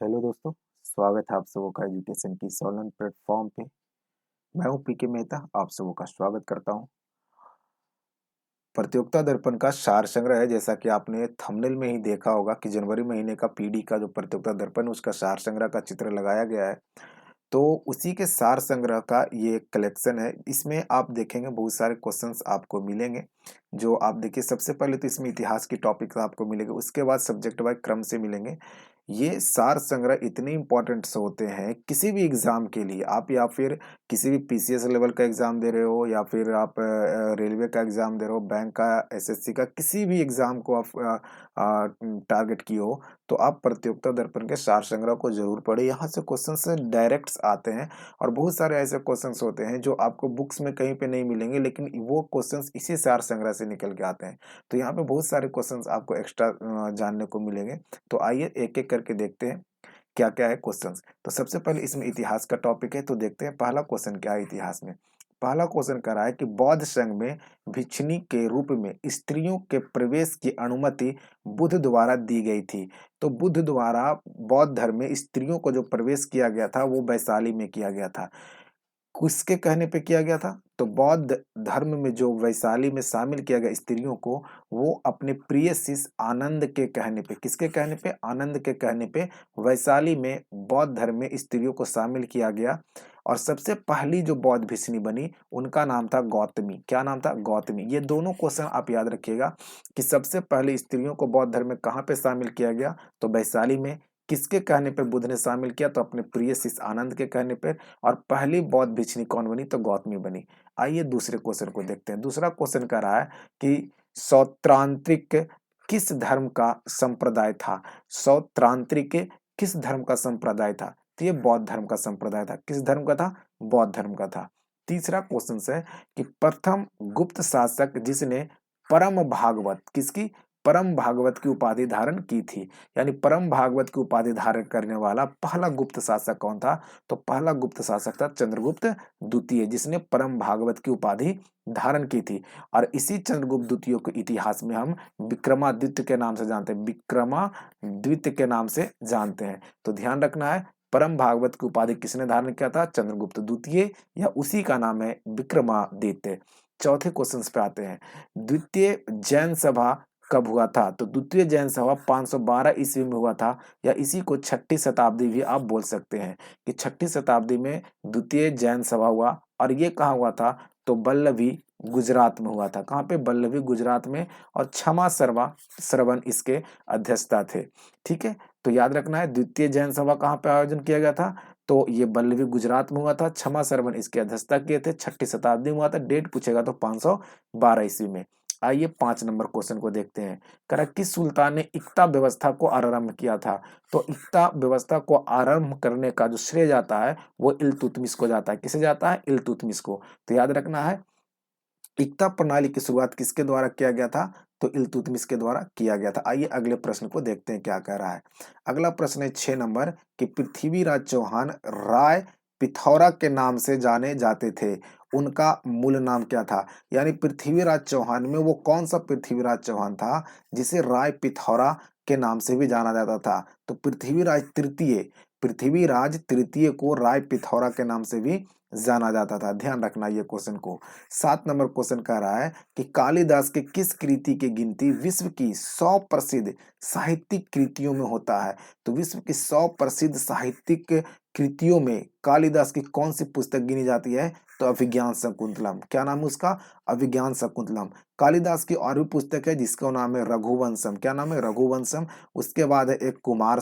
Hello दोस्तों, स्वागत है आप सबों का एजुकेशन की इस ऑनलाइन प्लेटफॉर्म पे। मैं हूं पीके मेहता, आप सबों का स्वागत करता हूं। प्रतियोगिता दर्पण का सार संग्रह है, जैसा कि आपने थंबनेल में ही देखा होगा कि जनवरी महीने का पीडी का जो प्रतियोगिता दर्पण उसका सार संग्रह का चित्र लगाया गया है। तो उसी के सार संग्रह का ये कलेक्शन है। इसमें आप देखेंगे बहुत सारे क्वेश्चंस आपको मिलेंगे। जो आप देखिए, सबसे पहले तो इसमें इतिहास की टॉपिक आपको मिलेंगे, उसके बाद सब्जेक्ट वाइज क्रम से मिलेंगे। ये सार संग्रह इतने इंपॉर्टेंट होते हैं किसी भी एग्जाम के लिए। आप या फिर किसी भी पीसीएस लेवल का एग्जाम दे रहे हो, या फिर आप रेलवे का एग्जाम दे रहे हो, बैंक का, एसएससी का, किसी भी एग्जाम को आप टारगेट किए हो, तो आप प्रतियोगिता दर्पण के सार संग्रह को जरूर पढ़े। यहाँ से क्वेश्चन से डायरेक्ट आते हैं और बहुत सारे ऐसे क्वेश्चंस होते हैं जो आपको बुक्स में कहीं पे नहीं मिलेंगे, लेकिन वो क्वेश्चंस इसी सार संग्रह से निकल के आते हैं। तो यहाँ पे बहुत सारे क्वेश्चंस आपको एक्स्ट्रा जानने को मिलेंगे। तो आइए एक एक करके देखते हैं क्या क्या है क्वेश्चंस। तो सबसे पहले इसमें इतिहास का टॉपिक है, तो देखते हैं पहला क्वेश्चन क्या है इतिहास में। पहला क्वेश्चन कह रहा है कि बौद्ध संघ में भिक्षुणी के रूप में स्त्रियों के प्रवेश की अनुमति बुद्ध द्वारा दी गई थी। तो बुद्ध द्वारा बौद्ध धर्म में स्त्रियों को जो प्रवेश किया गया था वो वैशाली में किया गया था। किसके कहने पे किया गया था? तो बौद्ध धर्म में जो वैशाली में शामिल किया गया स्त्रियों को, वो अपने प्रिय शिष्य आनंद के कहने पे, किसके कहने पे? आनंद के कहने पे वैशाली में बौद्ध धर्म में स्त्रियों को शामिल किया गया। और सबसे पहली जो बौद्ध भिक्षुणी बनी उनका नाम था गौतमी। क्या नाम था? गौतमी। ये दोनों क्वेश्चन आप याद रखिएगा कि सबसे पहले स्त्रियों को बौद्ध धर्म में कहाँ पे शामिल किया गया? तो वैशाली में। किसके कहने पे बुद्ध ने शामिल किया? तो अपने प्रिय शिष्य आनंद के कहने पे। और पहली बौद्ध भिक्षुणी कौन बनी? तो गौतमी बनी। आइए दूसरे क्वेश्चन को देखते हैं। दूसरा क्वेश्चन कह रहा है कि सौत्रांत्रिक किस धर्म का संप्रदाय था? सौत्रांत्रिक किस धर्म का संप्रदाय था? तो ये बौद्ध धर्म का संप्रदाय था। किस धर्म का था? बौद्ध धर्म का था। तीसरा क्वेश्चन है कि प्रथम गुप्त शासक जिसने परम भागवत, किसकी? परम भागवत की उपाधि धारण की थी। यानी परम भागवत की उपाधि धारण करने वाला पहला गुप्त शासक कौन था? तो पहला गुप्त शासक था चंद्रगुप्त द्वितीय, जिसने परम भागवत की उपाधि धारण की थी। और इसी चंद्रगुप्त द्वितीय को इतिहास में हम विक्रमादित्य के नाम से जानते हैं। विक्रमादित्य के नाम से जानते हैं। तो ध्यान रखना है, परम भागवत की उपाधि किसने धारण किया था? चंद्रगुप्त द्वितीय, या उसी का नाम है विक्रमादित्य। चौथे क्वेश्चन पे आते हैं। द्वितीय जैन सभा कब हुआ था? तो द्वितीय जैन सभा 512 ईस्वी में हुआ था, या इसी को छठी शताब्दी भी आप बोल सकते हैं कि छठी शताब्दी में द्वितीय जैन सभा हुआ। और ये कहाँ हुआ था? तो बल्लभी गुजरात में हुआ था। कहाँ पे? बल्लभी गुजरात में। और क्षमा श्रवण इसके अध्यक्षता थे। ठीक है, तो याद रखना है द्वितीय जैन सभा कहाँ पे आयोजन किया गया था? तो ये बल्लभी गुजरात में हुआ था। क्षमा श्रवण इसके अध्यक्षता किए थे। छठी शताब्दी में हुआ था। डेट पूछेगा तो 512 ईस्वी में। आइए 5 नंबर क्वेश्चन को देखते हैं। कह किस सुल्तान ने इक्ता व्यवस्था को आरंभ किया था? तो इक्ता व्यवस्था को आरंभ करने का जो श्रेय जाता है वो इल्तुतमिश को जाता है। किसे जाता है? इल्तुतमिश को। तो याद रखना है, इक्ता प्रणाली की शुरुआत किसके द्वारा किया गया था? तो इल्तुतमिश के द्वारा किया गया था। आइए अगले प्रश्न को देखते हैं क्या कह रहा है। अगला प्रश्न है 6 नंबर कि पृथ्वीराज चौहान राय पिथौरा के नाम से जाने जाते थे। उनका मूल नाम क्या था? यानी पृथ्वीराज चौहान में वो कौन सा पृथ्वीराज चौहान था जिसे राय पिथौरा के नाम से भी जाना जाता था? तो पृथ्वीराज तृतीय को राय पिथौरा के नाम से भी जाना जाता था। ध्यान रखना ये क्वेश्चन को। 7 नंबर क्वेश्चन कह रहा है कि कालिदास के किस कृति की गिनती विश्व की 100 प्रसिद्ध साहित्यिक कृतियों में होता है? तो विश्व की 100 प्रसिद्ध साहित्यिक कृतियों में कालिदास की कौन सी पुस्तक गिनी जाती है? तो अभिज्ञान शकुंतलम। क्या नाम है उसका? अभिज्ञान शकुंतलम। कालिदास की और भी पुस्तक है जिसका नाम है रघुवंशम। क्या नाम है? रघुवंशम। उसके बाद है एक कुमार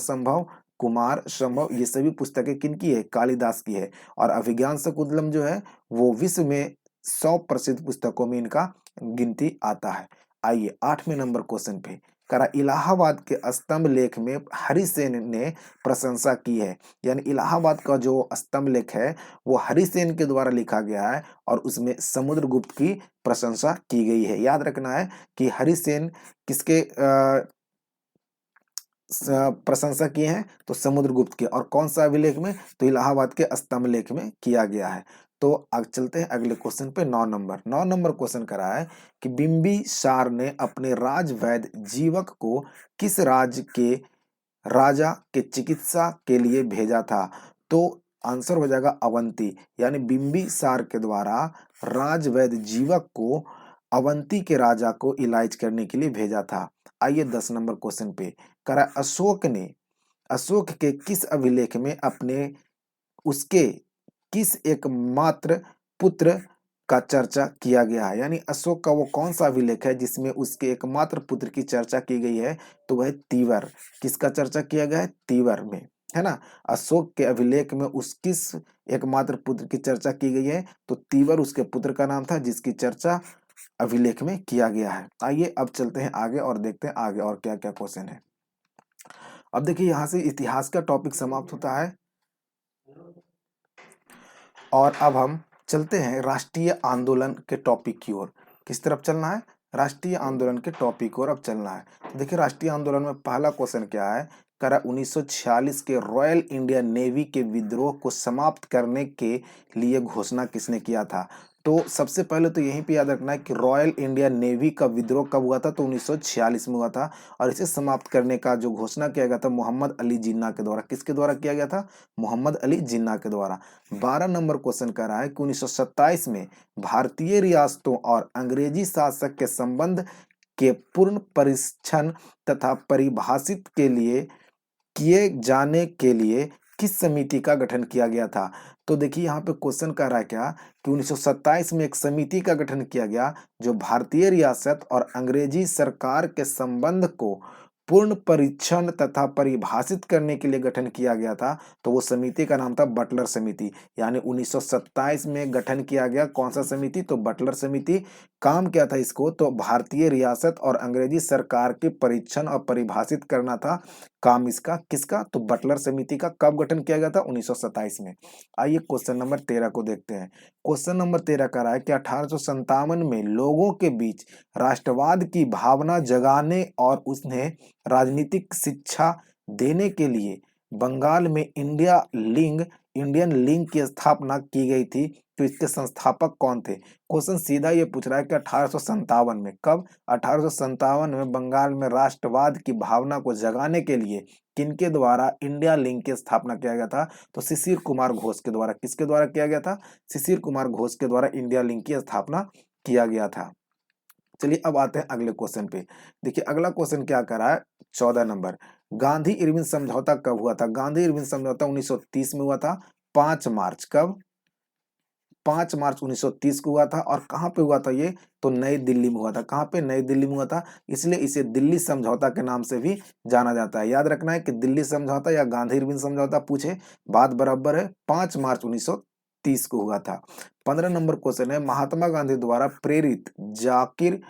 संभव। ये सभी पुस्तकें किनकी है? कालिदास की है। और अभिज्ञान शकुंतलम जो है वो विश्व में 100 प्रसिद्ध पुस्तकों में इनका गिनती आता है। आइए 8वें नंबर क्वेश्चन पे करा, इलाहाबाद के स्तंभ लेख में हरिसेन ने प्रशंसा की है। यानी इलाहाबाद का जो स्तंभ लेख है वो हरिसेन के द्वारा लिखा गया है और उसमें समुद्रगुप्त की प्रशंसा की गई है। याद रखना है कि हरिसेन किसके प्रशंसा किए हैं? तो समुद्रगुप्त के। और कौन सा अभिलेख में? तो इलाहाबाद के स्तंभ लेख में किया गया है। तो अब चलते हैं अगले क्वेश्चन पे। 9 नंबर क्वेश्चन करा है कि बिंबिसार ने अपने राजवैद्य जीवक को किस राज्य के राजा के चिकित्सा के लिए भेजा था? तो आंसर हो जाएगा अवंती, यानी बिंबिसार के द्वारा राजवैद्य जीवक को अवंती के राजा को इलाज करने के लिए भेजा था। आइए 10 नंबर क्वेश्चन पे। करा अशोक के किस अभिलेख में अपने उसके किस एकमात्र पुत्र का चर्चा किया गया है? यानी अशोक का वो कौन सा अभिलेख है जिसमें उसके एकमात्र पुत्र की चर्चा की गई है? तो वह तीवर। किसका चर्चा किया गया है? तीवर में, है ना। अशोक के अभिलेख में उस किस एकमात्र पुत्र की चर्चा की गई है? तो तीवर उसके पुत्र का नाम था जिसकी चर्चा अभिलेख में किया गया है। आइए अब चलते हैं आगे और देखते हैं आगे और क्या क्या क्वेश्चन है। अब देखिए यहाँ से इतिहास का टॉपिक समाप्त होता है और अब हम चलते हैं राष्ट्रीय आंदोलन के टॉपिक की ओर। किस तरफ चलना है? राष्ट्रीय आंदोलन के टॉपिक की ओर अब चलना है। तो देखिए राष्ट्रीय आंदोलन में पहला क्वेश्चन क्या है? करा 1946 के रॉयल इंडियन नेवी के विद्रोह को समाप्त करने के लिए घोषणा किसने किया था? तो सबसे पहले तो यहीं पे याद रखना है कि रॉयल इंडियन नेवी का विद्रोह कब हुआ था? तो 1946 में हुआ था और इसे समाप्त करने का जो घोषणा किया गया था मोहम्मद अली जिन्ना के द्वारा। किसके द्वारा किया गया था? मोहम्मद अली जिन्ना के द्वारा। 12 नंबर क्वेश्चन कह रहा है कि 1927 में भारतीय रियासतों और अंग्रेजी शासक के संबंध के पूर्ण परीक्षण तथा परिभाषित के लिए किए जाने के लिए किस समिति का गठन किया गया था? तो देखिए यहाँ पे क्वेश्चन कह रहा है क्या कि 1927 में एक समिति का गठन किया गया जो भारतीय रियासत और अंग्रेजी सरकार के संबंध को पूर्ण परीक्षण तथा परिभाषित करने के लिए गठन किया गया था। तो वो समिति का नाम था बटलर समिति। यानी 1927 में गठन किया गया कौन सा समिति? तो बटलर समिति। काम क्या था इसको? तो भारतीय रियासत और अंग्रेजी सरकार के परीक्षण और परिभाषित करना था काम इसका। किसका? तो बटलर समिति का। कब गठन किया गया था? 1927 में। आइए क्वेश्चन नंबर 13 को देखते हैं। क्वेश्चन नंबर 13 कह रहा है कि 1857 में लोगों के बीच राष्ट्रवाद की भावना जगाने और उसने राजनीतिक शिक्षा देने के लिए बंगाल में इंडियन लिंग की स्थापना की गई थी। तो इसके संस्थापक कौन थे? क्वेश्चन सीधा ये पूछ रहा है कि 1857 में। कब? 1857 में बंगाल में राष्ट्रवाद की भावना को जगाने के लिए किनके द्वारा इंडिया लिंक की स्थापना किया गया था? तो शिशिर कुमार घोष के द्वारा। किसके द्वारा किया गया था? शिशिर कुमार घोष के द्वारा इंडिया लिंक की स्थापना किया गया था। चलिए अब आते हैं अगले क्वेश्चन पे। देखिए अगला क्वेश्चन क्या कर रहा है? 14 नंबर। गांधी इरविन समझौता कब हुआ था? गांधी इरविन समझौता 1930 में हुआ था। 5 मार्च। कब? 5 मार्च 1930 को हुआ था। और कहाँ पे हुआ था ये? तो नई दिल्ली में हुआ था। कहाँ पे? नई दिल्ली में हुआ था। इसलिए इसे दिल्ली समझौता के नाम से भी जाना जाता है। याद रखना है कि दिल्ली समझौता या गांधी इरविन समझौता पूछे बात बराबर है। 5 मार्च 1930 को हुआ था। 15 नंबर क्वेश्चन है महात्मा गांधी द्वारा प्रेरित जाकिर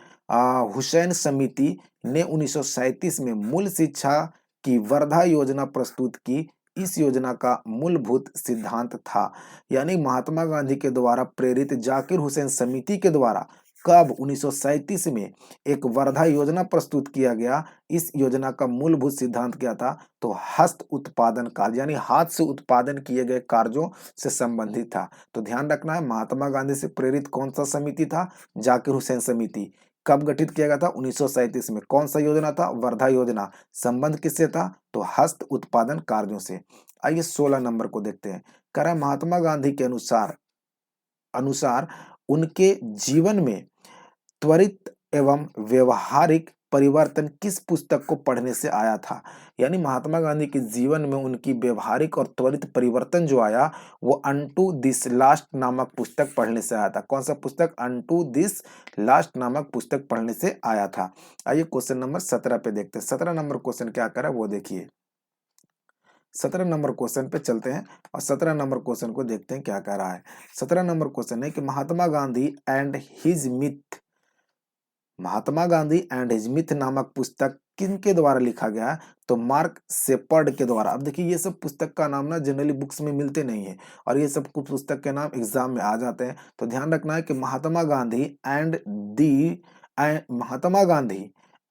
हुसैन समिति ने 1937 में मूल शिक्षा की वर्धा योजना प्रस्तुत की। इस योजना का मूलभूत सिद्धांत था। यानी महात्मा गांधी के द्वारा प्रेरित जाकिर हुसैन समिति के द्वारा कब? 1937 में एक वर्धा योजना प्रस्तुत किया गया। इस योजना का मूलभूत सिद्धांत क्या था? तो हस्त उत्पादन कार्य, यानी हाथ से उत्पादन किए गए कार्यों से संबंधित था। तो ध्यान रखना है महात्मा गांधी से प्रेरित कौन सा समिति था? जाकिर हुसैन समिति। कब गठित किया गया था? 1937 में। कौन सा योजना था? वर्धा योजना। संबंध किससे था? तो हस्त उत्पादन कार्यों से। आइए 16 नंबर को देखते हैं। कह रहा है महात्मा गांधी के अनुसार अनुसार उनके जीवन में त्वरित एवं व्यवहारिक परिवर्तन किस पुस्तक को पढ़ने से आया था? यानी महात्मा गांधी के जीवन में उनकी व्यवहारिक और त्वरित परिवर्तन जो आया वो अनटू दिस लास्ट नामक पुस्तक पढ़ने से आया था। कौन सा पुस्तक? अनटू दिस लास्ट नामक पुस्तक पढ़ने से आया था। आइए क्वेश्चन नंबर 17 पे देखते हैं। 17 नंबर क्वेश्चन क्या करा वो देखिए। 17 नंबर क्वेश्चन पे चलते हैं और 17 नंबर क्वेश्चन को देखते हैं क्या कह रहा है। 17 नंबर क्वेश्चन है कि Mahatma Gandhi and his myth नामक पुस्तक किनके द्वारा लिखा गया? तो मार्क सेपर्ड के द्वारा। अब देखिए ये सब पुस्तक का नाम ना जनरली बुक्स में मिलते नहीं है और ये सब कुछ पुस्तक के नाम एग्जाम में आ जाते हैं। तो ध्यान रखना है कि Mahatma Gandhi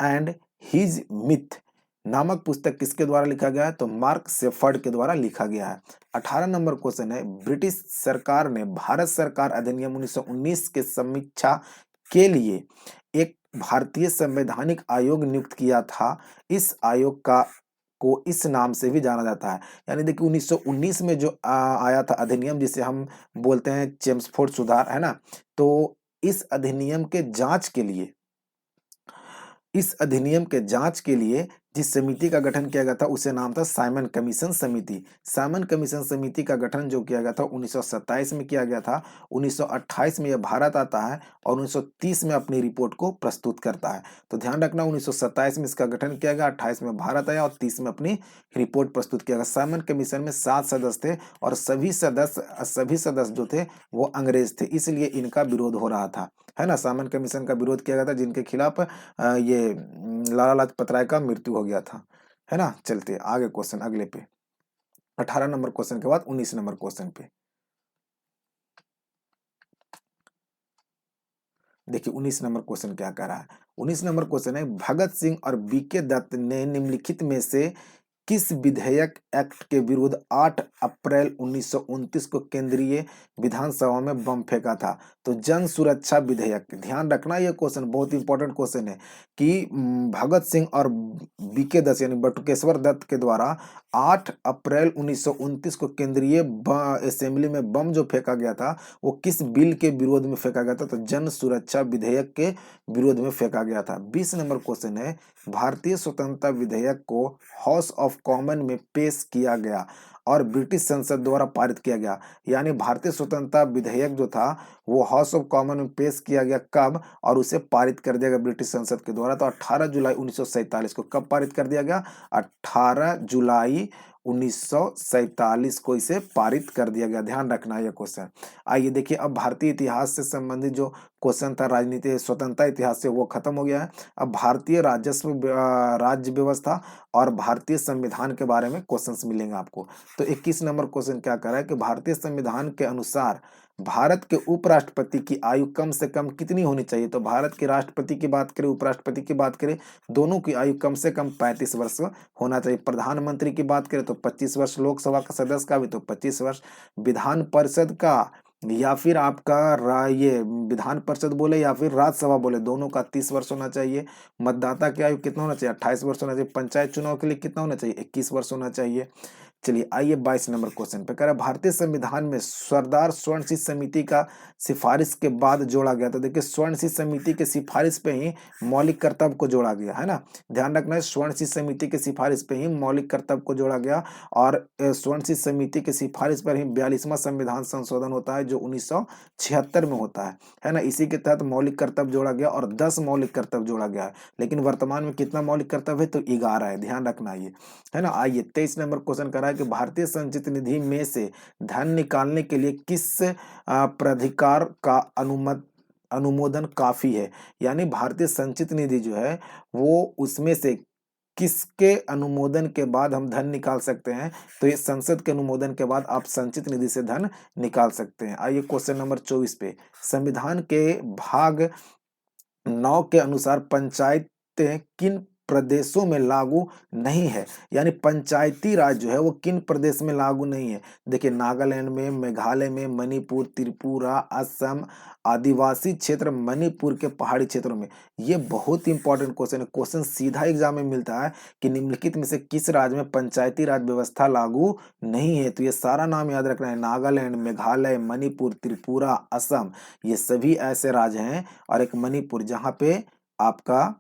and his myth नामक पुस्तक किसके द्वारा लिखा गया है? तो मार्क सेफर्ड के द्वारा लिखा गया है। 18 नंबर क्वेश्चन है ब्रिटिश सरकार ने भारत सरकार अधिनियम 1919 के समीक्षा के लिए एक भारतीय संवैधानिक आयोग नियुक्त किया था। इस आयोग का को इस नाम से भी जाना जाता है। यानी देखिए 1919 में जो आया था अधिनियम, जिसे हम बोलते हैं चेम्सफोर्ड सुधार, है ना? तो इस अधिनियम के जांच के लिए इस अधिनियम के जांच के लिए जिस समिति का गठन किया गया था उसे नाम था साइमन कमीशन समिति। साइमन कमीशन समिति का गठन जो किया गया था 1927 में किया गया था। 1928 में यह भारत आता है और 1930 में अपनी रिपोर्ट को प्रस्तुत करता है। तो ध्यान रखना 1927 में इसका गठन किया गया, 28 में भारत आया और 30 में अपनी रिपोर्ट प्रस्तुत किया गया। साइमन कमीशन में 7 सदस्य थे और सभी सदस्य जो थे वो अंग्रेज थे, इसलिए इनका विरोध हो रहा था, है ना? साइमन कमीशन का विरोध किया गया था, जिनके खिलाफ ये लाला लाजपत राय का मृत्यु हो गया था, है ना? चलते आगे क्वेश्चन अगले पे, 18 नंबर क्वेश्चन के बाद 19 नंबर क्वेश्चन पे। देखिए 19 नंबर क्वेश्चन क्या कह रहा है। 19 नंबर क्वेश्चन है, भगत सिंह और बीके दत्त ने निम्नलिखित में से किस विधेयक एक्ट के विरुद्ध 8 अप्रैल 1929 को केंद्रीय विधानसभा में बम फेंका था? तो जन सुरक्षा विधेयक। ध्यान रखना ये क्वेश्चन बहुत इंपॉर्टेंट क्वेश्चन है कि भगत सिंह और बीके दत्त यानी बटुकेश्वर दत्त के द्वारा 8 अप्रैल 1929 को केंद्रीय असेंबली में बम जो फेंका गया था वो किस बिल के विरोध में फेंका गया था? तो जन सुरक्षा विधेयक के विरोध में फेंका गया था। 20 नंबर क्वेश्चन है, भारतीय स्वतंत्रता विधेयक को हाउस ऑफ कॉमन में पेश किया गया और ब्रिटिश संसद द्वारा पारित किया गया। यानी भारतीय स्वतंत्रता विधेयक जो था वो हाउस ऑफ कॉमन में पेश किया गया कब और उसे पारित कर दिया गया ब्रिटिश संसद के द्वारा? तो 18 जुलाई 1947 को। कब पारित कर दिया गया? 18 जुलाई 1947 को इसे पारित कर दिया गया। ध्यान रखना है ये क्वेश्चन। आइए देखिए, अब भारतीय इतिहास से संबंधित जो क्वेश्चन था राजनीति स्वतंत्रता इतिहास से वो खत्म हो गया है। अब भारतीय राज्य व्यवस्था और भारतीय संविधान के बारे में क्वेश्चंस मिलेंगे आपको। तो 21 नंबर क्वेश्चन क्या कर रहा है कि भारतीय संविधान के अनुसार भारत के उपराष्ट्रपति की आयु कम से कम कितनी होनी चाहिए? तो भारत के राष्ट्रपति की बात करें, उपराष्ट्रपति की बात करें, दोनों की आयु कम से कम 35 वर्ष होना चाहिए। प्रधानमंत्री की बात करें तो 25 वर्ष, लोकसभा का सदस्य का भी तो 25 वर्ष, विधान परिषद का या फिर आपका ये विधान परिषद बोले या फिर राज्यसभा बोले, दोनों का 30 वर्ष होना चाहिए। मतदाता की आयु कितना होना चाहिए? 28 वर्ष होना चाहिए। पंचायत चुनाव के लिए कितना होना चाहिए? 21 वर्ष होना चाहिए। चलिए आइए 22 नंबर क्वेश्चन पे। कह रहा है भारतीय संविधान में सरदार स्वर्ण सिंह समिति का सिफारिश के बाद जोड़ा गया। तो देखिए स्वर्ण सिंह समिति के सिफारिश पे ही मौलिक कर्तव्य को जोड़ा गया, है ना? ध्यान रखना है, स्वर्ण सिंह समिति के सिफारिश पे ही मौलिक कर्तव्य को जोड़ा गया और स्वर्ण सिंह समिति के सिफारिश पर ही 42वां संविधान संशोधन होता है जो 1976 में होता है ना? इसी के तहत मौलिक कर्तव्य जोड़ा गया और 10 मौलिक कर्तव्य जोड़ा गया है। लेकिन वर्तमान में कितना मौलिक कर्तव्य है? तो 11 है। ध्यान रखना ये, है ना? आइए 23 नंबर क्वेश्चन कर रहा है कि भारतीय संचित निधि में से धन निकालने के लिए किस प्राधिकार का अनुमोदन काफी है? यानी भारतीय संचित निधि जो है वो उसमें से किसके अनुमोदन के बाद हम धन निकाल सकते हैं? तो ये संसद के अनुमोदन के बाद आप संचित निधि से धन निकाल सकते हैं। आइए क्वेश्चन नंबर 24 पे, संविधान के भाग 9 के अनुसार पंचायतें किन प्रदेशों में लागू नहीं है? यानी पंचायती राज जो है वो किन प्रदेश में लागू नहीं है? देखिए नागालैंड में, मेघालय में, मणिपुर, त्रिपुरा, असम, आदिवासी क्षेत्र, मणिपुर के पहाड़ी क्षेत्रों में। ये बहुत इंपॉर्टेंट क्वेश्चन है। क्वेश्चन सीधा एग्जाम में मिलता है कि निम्नलिखित में से किस राज्य में पंचायती राज व्यवस्था लागू नहीं है? तो ये सारा नाम याद रखना है, नागालैंड, मेघालय, मणिपुर, त्रिपुरा, असम, ये सभी ऐसे राज्य हैं और एक मणिपुर जहां पे आपका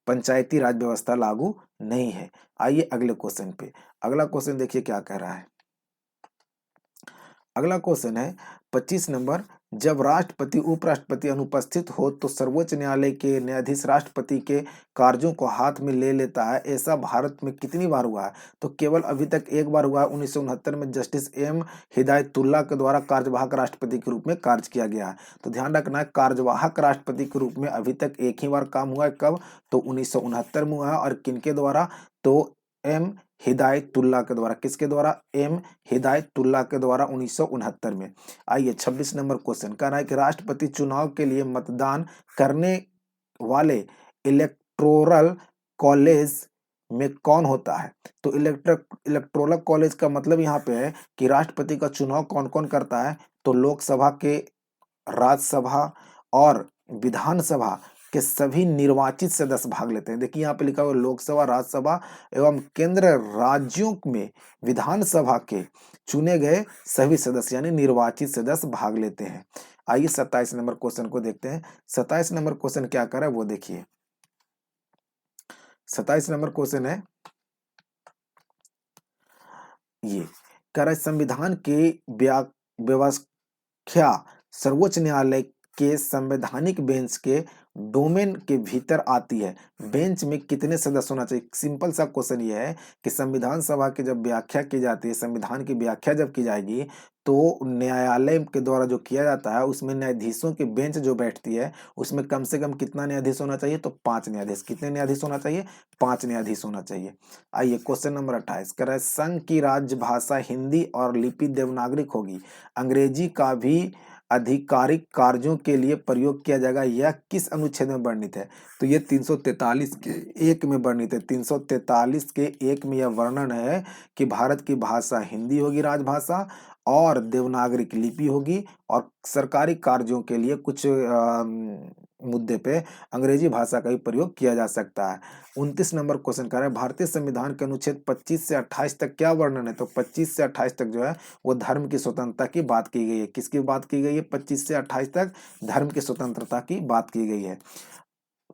पंचायती राज व्यवस्था लागू नहीं है। आइए अगले क्वेश्चन पे। अगला क्वेश्चन देखिए क्या कह रहा है। अगला क्वेश्चन है 25 नंबर, जब राष्ट्रपति उपराष्ट्रपति अनुपस्थित हो तो सर्वोच्च न्यायालय के न्यायाधीश राष्ट्रपति के कार्यों को हाथ में ले लेता है। ऐसा भारत में कितनी बार हुआ है? तो केवल अभी तक एक बार हुआ है। 1969 में जस्टिस एम हिदायतुल्ला के द्वारा कार्यवाहक राष्ट्रपति के रूप में कार्य किया गया है। तो ध्यान रखना है, कार्यवाहक राष्ट्रपति के रूप में अभी तक एक ही बार काम हुआ है। कब? तो 1969 में हुआ है। और किनके द्वारा? तो एम हिदायतुल्ला के द्वारा। किसके द्वारा? एम हिदायतुल्ला के द्वारा 1969 में। आइए 26 नंबर क्वेश्चन कह रहा है कि राष्ट्रपति चुनाव के लिए मतदान करने वाले इलेक्टोरल कॉलेज में कौन होता है? तो इलेक्टोरल कॉलेज का मतलब यहाँ पे है कि राष्ट्रपति का चुनाव कौन कौन करता है? तो लोकसभा के, राज्यसभा और विधानसभा के सभी निर्वाचित सदस्य भाग लेते हैं। देखिए यहाँ पे लिखा हुआ लोकसभा, राज्यसभा एवं केंद्र राज्यों में विधानसभा के चुने गए सभी सदस्य यानी निर्वाचित सदस्य भाग लेते हैं। आइए 27 नंबर क्वेश्चन को देखते हैं। 27 नंबर क्वेश्चन क्या कर रहा है वो देखिए। 27 नंबर क्वेश्चन है ये, कह रहा है संविधान के व्याख्या सर्वोच्च न्यायालय के संवैधानिक बेंच के डोमेन के भीतर आती है। बेंच में कितने सदस्य होना चाहिए? सिंपल सा क्वेश्चन ये है कि संविधान सभा की जब व्याख्या की जाती है, संविधान की व्याख्या जब की जाएगी तो न्यायालय के द्वारा जो किया जाता है उसमें न्यायाधीशों की बेंच जो बैठती है उसमें कम से कम कितना न्यायाधीश होना चाहिए? तो 5 न्यायाधीश। कितने न्यायाधीश होना चाहिए? 5 न्यायाधीश होना चाहिए। आइए क्वेश्चन नंबर 28 कह रहा है संघ की राजभाषा हिंदी और लिपि देवनागरिक होगी। अंग्रेजी का भी आधिकारिक कार्यों के लिए प्रयोग किया जाएगा। यह किस अनुच्छेद में वर्णित है? तो ये 343 के 1 में वर्णित है। 343 के 1 में यह वर्णन है कि भारत की भाषा हिंदी होगी राजभाषा, और देवनागरिक लिपि होगी, और सरकारी कार्यों के लिए कुछ मुद्दे पे अंग्रेजी भाषा का भी प्रयोग किया जा सकता है। 29 नंबर क्वेश्चन कर रहा है भारतीय संविधान के अनुच्छेद 25 से 28 तक क्या वर्णन है? तो 25 से 28 तक जो है वो धर्म की स्वतंत्रता की बात की गई है। किसकी बात की गई है? 25 से 28 तक धर्म की स्वतंत्रता की बात की गई है।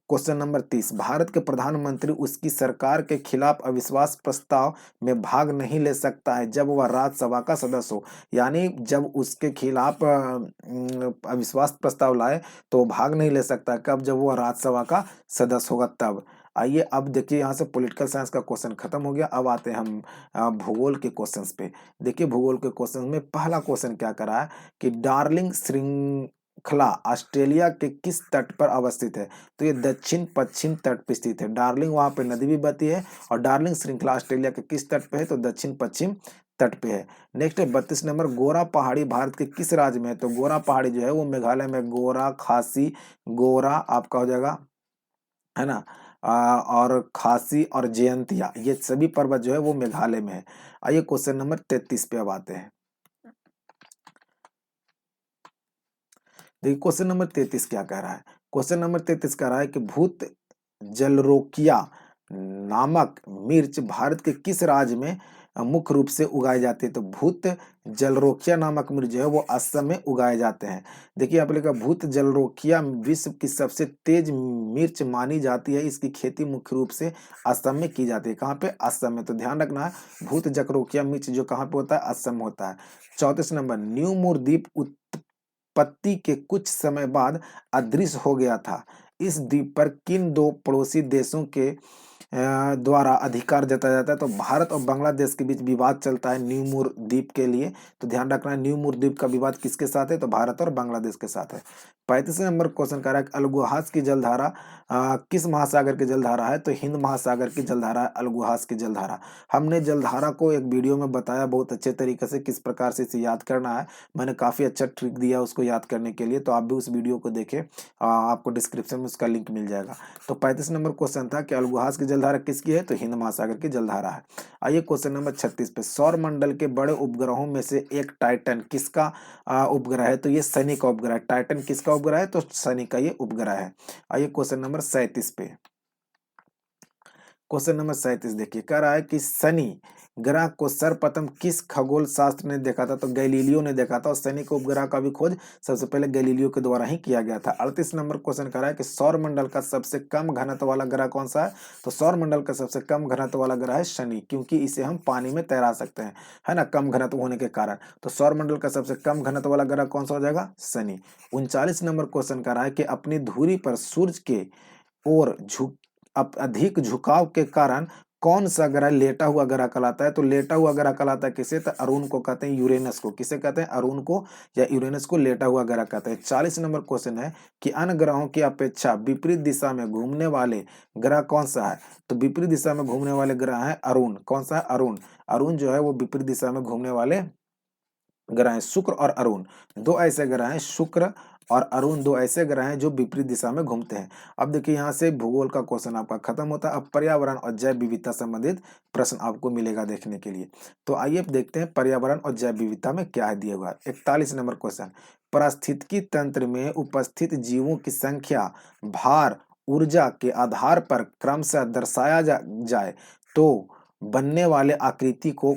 क्वेश्चन नंबर 30 भारत के प्रधानमंत्री उसकी सरकार के खिलाफ अविश्वास प्रस्ताव में भाग नहीं ले सकता है जब वह राज्यसभा का सदस्य हो। यानी जब उसके खिलाफ अविश्वास प्रस्ताव लाए तो भाग नहीं ले सकता। कब? जब वह राज्यसभा का सदस्य होगा तब। आइए अब देखिए यहाँ से पॉलिटिकल साइंस का क्वेश्चन खत्म हो गया। अब आते हैं हम भूगोल के क्वेश्चंस पे। देखिए भूगोल के क्वेश्चन में पहला क्वेश्चन क्या करा है कि डार्लिंग श्रृंखला ऑस्ट्रेलिया के किस तट पर अवस्थित है? तो ये दक्षिण पश्चिम तट पर स्थित है। डार्लिंग वहां पे नदी भी बहती है, और डार्लिंग श्रृंखला ऑस्ट्रेलिया के किस तट पे है? तो दक्षिण पश्चिम तट पे है। नेक्स्ट है 32 नंबर, गोरा पहाड़ी भारत के किस राज्य में है? तो गोरा पहाड़ी जो है वो मेघालय में, गोरा, खासी, गोरा आपका हो जाएगा, है ना, और खासी और जयंतिया ये सभी पर्वत जो है वो मेघालय में है। आइए क्वेश्चन नंबर 33 पे अब आते हैं। देखिए क्वेश्चन नंबर 33 क्या कह रहा है? क्वेश्चन नंबर 33 कह रहा है कि भूत जलरोकिया नामक मिर्च भारत के किस राज्य में मुख्य रूप से उगाए जाते हैं? तो भूत जलरोकिया नामक मिर्च जो है वो असम में उगाए जाते हैं। देखिए यहाँ पे लिखा भूत जलरोकिया विश्व की सबसे तेज मिर्च मानी जाती है। इसकी खेती मुख्य रूप से असम में की जाती है। कहाँ पे? असम में। तो ध्यान रखना है भूत जलरोकिया मिर्च जो कहाँ पे होता है? असम में होता है। 34 नंबर, न्यू मूर द्वीप उत्पत्ति के कुछ समय बाद अदृश्य हो गया था। इस द्वीप पर किन दो पड़ोसी देशों के द्वारा अधिकार जताया जाता है? तो भारत और बांग्लादेश के बीच विवाद चलता है न्यू मूर द्वीप के लिए। तो ध्यान रखना है न्यू मूर द्वीप का विवाद किसके साथ है? तो भारत और बांग्लादेश के साथ है। 35 नंबर क्वेश्चन कर रहा है अलगुहास की जलधारा किस महासागर की जलधारा है? तो हिंद महासागर की जलधारा है अलगुहास की जलधारा। हमने जलधारा को एक वीडियो में बताया बहुत अच्छे तरीके से किस प्रकार से इसे याद करना है। मैंने काफी अच्छा ट्रिक दिया उसको याद करने के लिए, तो आप भी उस वीडियो को देखें, आपको डिस्क्रिप्शन में उसका लिंक मिल जाएगा। तो 35 नंबर क्वेश्चन था कि अलगुहास की जलधारा किसकी है? तो हिंद महासागर की जलधारा है। आइए क्वेश्चन नंबर 36 पे, सौर मंडल के बड़े उपग्रहों में से एक टाइटन किसका उपग्रह है? तो ये शनि का उपग्रह है। टाइटन किसका उपग्रह है? तो शनि का ये उपग्रह है। आइए क्वेश्चन नंबर 37 पे। क्वेश्चन नंबर 37 देखिए, कह रहा है कि शनि ग्रह को सर्वप्रथम किस खगोल शास्त्र ने देखा था? तो गैलीलियो ने देखा था, और शनि के उपग्रह का भी खोज सबसे पहले गैलीलियो के द्वारा ही किया गया था। 38 नंबर क्वेश्चन कह रहा है कि सौर मंडल का सबसे कम घनत्व वाला ग्रह कौन सा है? तो सौर मंडल का सबसे कम घनत्व वाला ग्रह है शनि, क्योंकि इसे हम पानी में तैरा सकते हैं, है ना, कम घनत्व होने के कारण। तो सौर मंडल का सबसे कम घनत्व वाला ग्रह कौन सा हो जाएगा? शनि। 39 नंबर क्वेश्चन कह रहा है कि अपनी धुरी पर सूर्य के ओर अधिक झुकाव के कारण कौन सा ग्रह लेटा हुआ ग्रह कहलाता है? तो लेटा हुआ ग्रह कहलाता है किसे? तो अरुण को कहते हैं, यूरेनस को। किसे कहते हैं? अरुण को या यूरेनस को लेटा हुआ ग्रह कहते हैं। 40 नंबर क्वेश्चन है कि अन्य ग्रहों की अपेक्षा विपरीत दिशा में घूमने वाले ग्रह कौन सा है? तो विपरीत दिशा में घूमने वाले ग्रह है अरुण। कौन सा है? अरुण। अरुण जो है वो विपरीत दिशा में घूमने वाले ग्रह हैं। शुक्र और अरुण दो ऐसे ग्रह हैं, शुक्र और अरुण दो ऐसे ग्रह हैं जो विपरीत दिशा में घूमते हैं। अब देखिए यहाँ से भूगोल का क्वेश्चन आपका खत्म होता है। अब पर्यावरण और जैव विविधता संबंधित प्रश्न आपको मिलेगा देखने के लिए। तो आइए अब देखते हैं पर्यावरण और जैव विविधता में क्या है दिया हुआ। 41 नंबर क्वेश्चन, पारिस्थितिकी तंत्र में उपस्थित जीवों की संख्या, भार ऊर्जा के आधार पर क्रमशः दर्शाया जाए तो बनने वाले आकृति को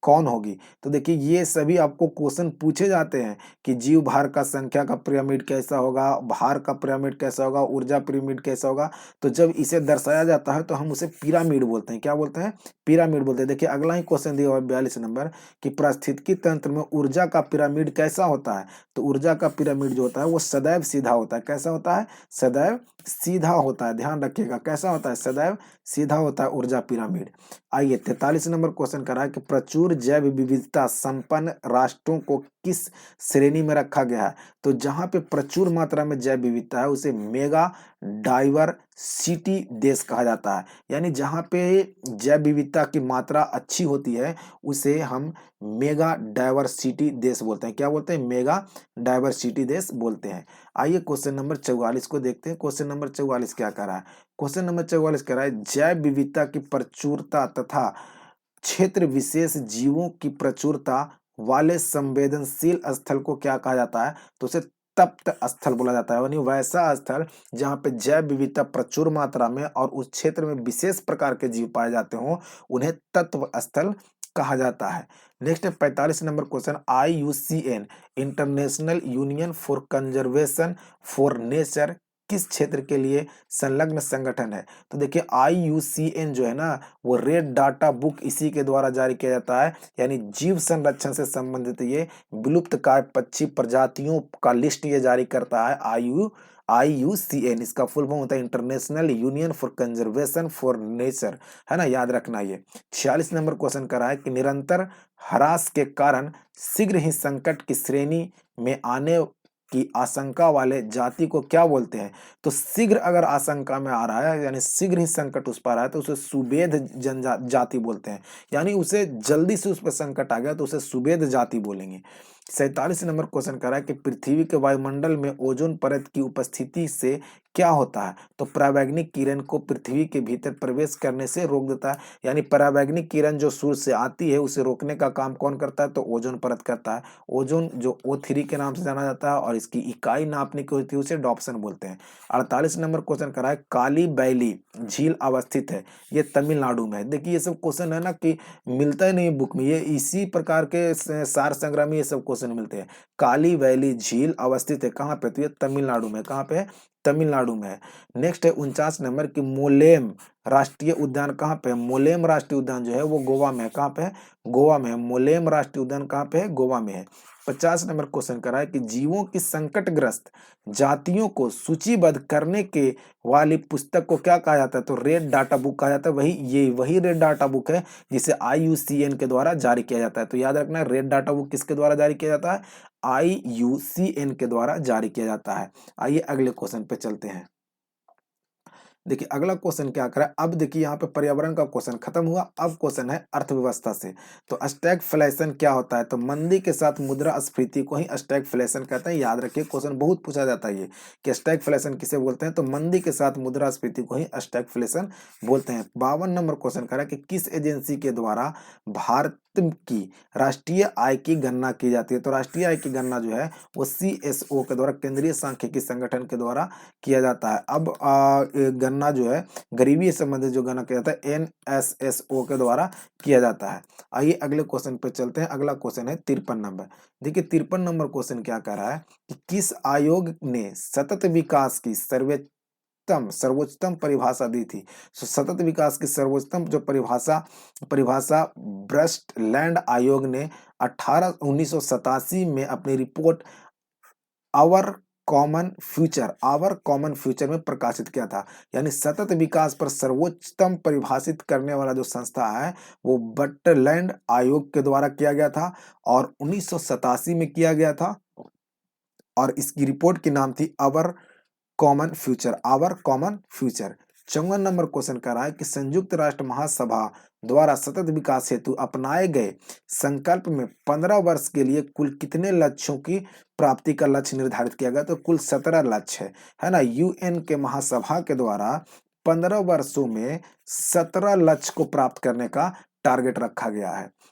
कौन होगी? तो देखिए ये सभी आपको क्वेश्चन पूछे जाते हैं कि जीव भार का संख्या का पिरामिड कैसा होगा, भार का पिरामिड कैसा होगा, ऊर्जा पिरामिड कैसा होगा। तो जब इसे दर्शाया जाता है तो हम उसे पिरामिड बोलते हैं। क्या बोलते हैं? पिरामिड बोलते हैं। देखिए अगला ही क्वेश्चन दिया हुआ है 42 नंबर कि पारिस्थितिकी तंत्र में ऊर्जा का पिरामिड कैसा होता है? तो ऊर्जा का पिरामिड जो होता है वो सदैव सीधा होता है। कैसा होता है? सदैव सीधा होता है। ध्यान रखिएगा कैसा होता है? सदैव सीधा होता है ऊर्जा पिरामिड। आइए 43 नंबर क्वेश्चन कर रहा है कि प्रचुर जैव विविधता संपन्न राष्ट्रों को किस श्रेणी में रखा गया है? तो जहां पे प्रचुर मात्रा में जैव विविधता है उसे मेगा डाइवर्सिटी देश कहा जाता है। यानी जहां पे जैव विविधता की मात्रा अच्छी होती है उसे हम मेगा डाइवर्सिटी देश बोलते हैं। क्या बोलते हैं? मेगा डाइवर्सिटी देश बोलते हैं। आइए क्वेश्चन नंबर 44 को देखते हैं। क्वेश्चन नंबर 44 क्या कर रहा है? क्वेश्चन नंबर 44 कह रहा है जैव विविधता की प्रचुरता तथा क्षेत्र विशेष जीवों की प्रचुरता वाले संवेदनशील स्थल को क्या कहा जाता है? तो उसे तप्त स्थल बोला जाता है। यानी वैसा स्थल जहाँ पे जैव विविधता प्रचुर मात्रा में और उस क्षेत्र में विशेष प्रकार के जीव पाए जाते हो उन्हें तत्व स्थल कहा जाता है। नेक्स्ट है 45 number question IUCN international union for conservation for nature किस क्षेत्र के लिए संलग्न संगठन है? तो देखिए IUCN जो है ना वो रेड डाटा बुक इसी के द्वारा जारी किया जाता है। यानी जीव संरक्षण से संबंधित ये विलुप्तकाय पक्षी प्रजातियों का लिस्ट ये जारी करता है IUCN। इसका फुल फॉर्म होता है international union for conservation for nature, है ना, याद रखना ये। 46 नंबर क्वेश्चन कर रहा है कि निरंतर ह्रास के कारण शीघ्र ही संकट की श्रेणी में आने की आशंका वाले जाति को क्या बोलते हैं? तो शीघ्र अगर आशंका में आ रहा है यानी शीघ्र ही संकट उस पर आ रहा है तो उसे सुबेध जाति बोलते हैं। यानी उसे जल्दी से उस पर संकट आ गया तो उसे सुबेध जाति बोलेंगे। 47 नंबर क्वेश्चन कर रहा है कि पृथ्वी के वायुमंडल में ओजोन परत की उपस्थिति से क्या होता है? तो परावैंगनिक किरण को पृथ्वी के भीतर प्रवेश करने से रोक देता है। यानी परावैंगनिक किरण जो सूर्य से आती है उसे रोकने का काम कौन करता है? तो ओजोन परत करता है। ओजोन जो O3 के नाम से जाना जाता है और इसकी इकाई नापने की होती है उसे डॉप्सन बोलते हैं। 48 नंबर क्वेश्चन कर रहा है काली बैली झील अवस्थित है ये तमिलनाडु में है। देखिए ये सब क्वेश्चन है ना कि मिलता ही नहीं बुक में, ये इसी प्रकार के सार संग्रह में ये सब क्वेश्चन मिलते हैं। काली बैली झील अवस्थित है कहाँ पे? तो ये तमिलनाडु में। कहाँ पे है? तमिलनाडु में है। नेक्स्ट है 49 नंबर की मोलेम राष्ट्रीय उद्यान कहाँ पे है? मोलेम राष्ट्रीय उद्यान जो है वो गोवा में है। कहाँ पे है? गोवा में है। मोलेम राष्ट्रीय उद्यान कहाँ पे है? गोवा में है। 50 नंबर क्वेश्चन करा है कि जीवों की संकटग्रस्त जातियों को सूचीबद्ध करने के वाली पुस्तक को क्या कहा जाता है? तो रेड डाटा बुक कहा जाता है। वही रेड डाटा बुक है जिसे IUCN के द्वारा जारी किया जाता है। तो याद रखना रेड डाटा बुक किसके द्वारा जारी किया जाता है? IUCN के द्वारा जारी किया जाता है। आइए अगले क्वेश्चन पे चलते हैं। देखिए अगला क्वेश्चन क्या करा, अब देखिए यहाँ पे पर्यावरण का क्वेश्चन खत्म हुआ, अब क्वेश्चन है अर्थव्यवस्था से। तो स्टैगफ्लेशन क्या होता है? तो मंदी के साथ मुद्रास्फीति को ही स्टैगफ्लेशन कहते हैं। याद रखिए क्वेश्चन बहुत पूछा जाता है ये कि स्टैगफ्लेशन किसे बोलते हैं? तो मंदी के साथ मुद्रास्फीति को ही स्टैगफ्लेशन बोलते हैं। 52 नंबर क्वेश्चन करा कि किस एजेंसी के द्वारा भारत की राष्ट्रीय आय की गणना की जाती है? तो राष्ट्रीय आय की गणना जो है वो CSO के द्वारा केंद्रीय सांख्यिकी संगठन के द्वारा किया जाता है। अब गणना जो है गरीबी से संबंधित जो गणना किया जाता है NSSO के द्वारा किया जाता है। आइए अगले क्वेश्चन पे चलते हैं। अगला क्वेश्चन है 53 नंबर। देखिए 53 नंबर क्वेश्चन क्या कह रहा है कि किस आयोग ने सतत विकास की सर्वोच्चतम परिभाषा दी थी? सतत विकास की सर्वोच्चतम जो परिभाषा ब्रस्टलैंड आयोग ने 1987 में अपनी रिपोर्ट आवर कॉमन फ्यूचर में प्रकाशित किया था। यानी सतत विकास पर सर्वोच्चतम परिभाषित करने वाला जो संस्था है वो बर्टलैंड आयोग के द्वारा किया गया था और 1987 में किया गया था और इसकी रिपोर्ट की नाम थी our common future. 54 number question कर रहा है कि संयुक्त राष्ट्र महासभा द्वारा सतत विकास हेतु अपनाए गए संकल्प में 15 वर्ष के लिए कुल कितने लक्ष्यों की प्राप्ति का लक्ष्य निर्धारित किया गया? तो कुल 17 लक्ष्य है ना। UN के महासभा के द्वारा 15 वर्षों में 17 लक्ष्य को प्राप्त करने का टारगेट रखा गया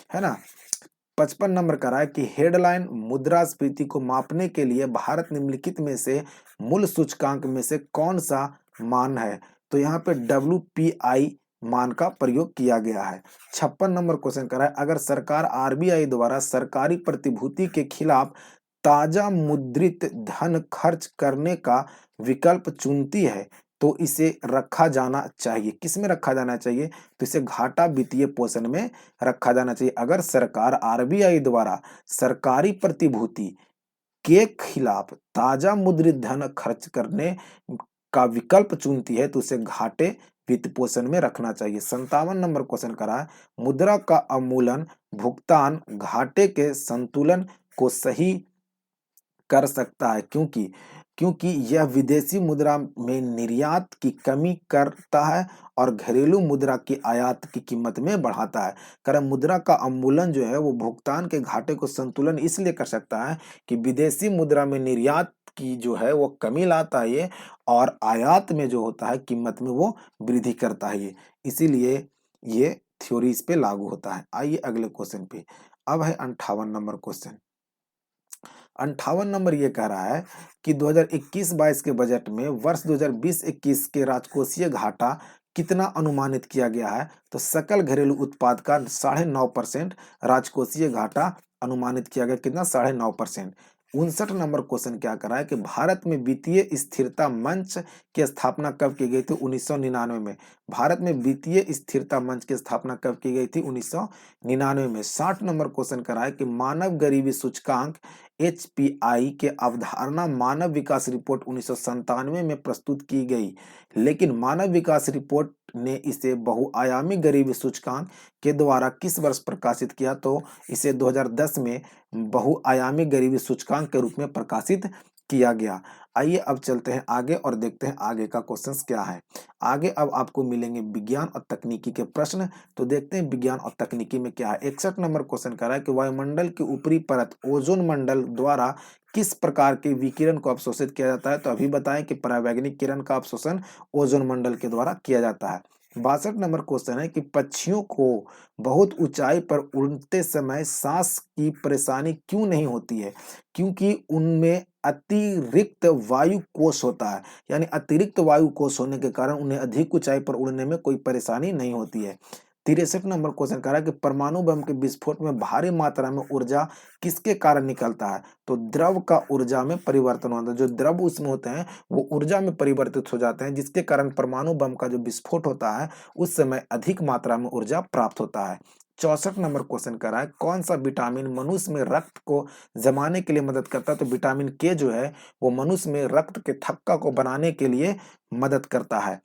है ना। 55 नंबर का है कि हेडलाइन मुद्रास्फीति को मापने के लिए भारत निम्नलिखित में से मूल सूचकांक में से कौन सा मान है, तो यहाँ पे WPI मान का प्रयोग किया गया है। 56 नंबर क्वेश्चन कर रहा है, अगर सरकार RBI द्वारा सरकारी प्रतिभूति के खिलाफ ताजा मुद्रित धन खर्च करने का विकल्प चुनती है तो इसे रखा जाना चाहिए। किस में रखा जाना चाहिए? तो इसे घाटा वित्तीय पोषण में रखा जाना चाहिए। अगर सरकार RBI द्वारा सरकारी प्रतिभूति के खिलाफ ताजा मुद्रित धन खर्च करने का विकल्प चुनती है तो उसे घाटे वित्त पोषण में रखना चाहिए। 57 नंबर क्वेश्चन करा है, मुद्रा का अवमूल्यन भुगतान घाटे के संतुलन को सही कर सकता है क्योंकि क्योंकि यह विदेशी मुद्रा में निर्यात की कमी करता है और घरेलू मुद्रा की आयात की कीमत में बढ़ाता है। कारण मुद्रा का अवमूल्यन जो है वो भुगतान के घाटे को संतुलन इसलिए कर सकता है कि विदेशी मुद्रा में निर्यात की जो है वो कमी लाता है ये, और आयात में जो होता है कीमत में वो वृद्धि करता है ये, इसीलिए ये थ्योरी इस पे लागू होता है। आइए अगले क्वेश्चन पे। अब है 58 नंबर क्वेश्चन। 58 नंबर ये कह रहा है कि 2021-22 के बजट में वर्ष 2020-21 के राजकोषीय घाटा कितना अनुमानित किया गया है? तो सकल घरेलू उत्पाद का 9.5% राजकोषीय घाटा अनुमानित किया गया। कितना? 9.5%। 59 नंबर क्वेश्चन क्या कर रहा है कि भारत में वित्तीय स्थिरता मंच की स्थापना कब की गई थी? 1999 में। भारत में वित्तीय स्थिरता मंच की स्थापना कब की गई थी? 1999 में। 60 नंबर क्वेश्चन कर रहा है कि मानव गरीबी सूचकांक HPI के अवधारणा मानव विकास रिपोर्ट 1997 में प्रस्तुत की गई, लेकिन मानव विकास रिपोर्ट ने इसे बहुआयामी गरीबी सूचकांक के द्वारा किस वर्ष प्रकाशित किया? तो इसे 2010 में बहुआयामी गरीबी सूचकांक के रूप में प्रकाशित किया गया। आइए अब चलते हैं आगे और देखते हैं आगे का क्वेश्चंस क्या है। आगे अब आपको मिलेंगे विज्ञान और तकनीकी के प्रश्न, तो देखते हैं विज्ञान और तकनीकी में क्या है। 61 नंबर क्वेश्चन कर रहा है कि वायुमंडल की ऊपरी परत ओजोन मंडल द्वारा किस प्रकार के विकिरण को अवशोषित किया जाता है? तो अभी बताएं कि परावैंगनिक किरण का अवशोषण ओजोन मंडल के द्वारा किया जाता है। 62 नंबर क्वेश्चन है कि पक्षियों को बहुत ऊंचाई पर उड़ते समय सांस की परेशानी क्यों नहीं होती है? क्योंकि उनमें अतिरिक्त वायु कोश होता है, यानी अतिरिक्त वायु कोश होने के कारण उन्हें अधिक ऊंचाई पर उड़ने में कोई परेशानी नहीं होती है। 63 नंबर क्वेश्चन कह रहा है कि परमाणु बम के विस्फोट में भारी मात्रा में ऊर्जा किसके कारण निकलता है? तो द्रव का ऊर्जा में परिवर्तन होता है। जो द्रव उसमें होते हैं वो ऊर्जा में परिवर्तित हो जाते हैं, जिसके कारण परमाणु बम का जो विस्फोट होता है उस समय अधिक मात्रा में ऊर्जा प्राप्त होता है। 64 नंबर क्वेश्चन कर रहा है कौन सा विटामिन मनुष्य में रक्त को जमाने के लिए मदद करता है? तो विटामिन के जो है वो मनुष्य में रक्त के थक्का को बनाने के लिए मदद करता है।